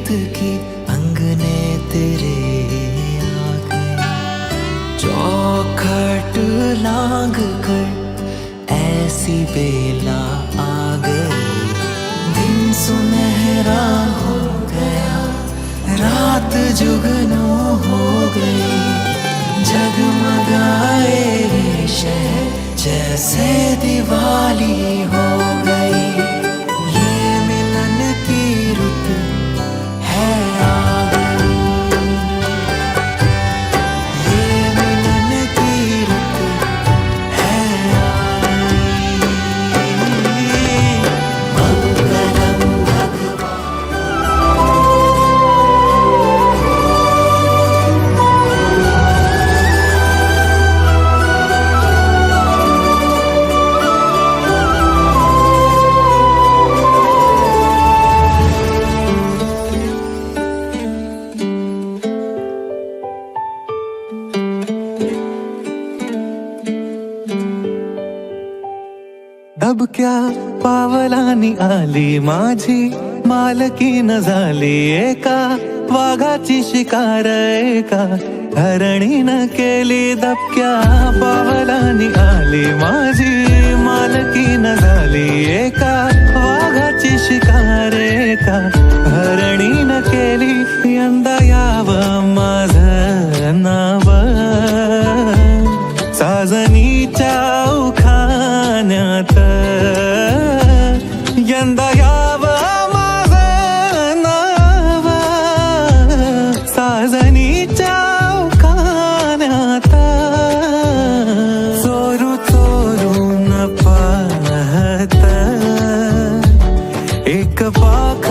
प्रीत की अंगने तेरे आ गए। चौखट लांग कर ऐसी बेला आ गई, दिन सुनहरा हो गया, रात जुगनू हो गई। जगमगाए ये शहर जैसे दिवाली हो गई। ये मिलन की रुत है आ गई, ये मिलन की रुत है आ गई। मंगलम दबक्या पावलांनी आली माझी मालकी न झाली एका वाघाची शिकार, एका हरणीनं केली दबक्या पावलांनी आली माझी मालकी न झाली एका वाघाची शिकार, एका हरणीनं केली। यंदा यावं माझं नाव साजनीच्या उखाण्यात, यंदा यावं माझं नाव साजनीच्या उखाण्यात। चोरू चोरून पाहत एक पाख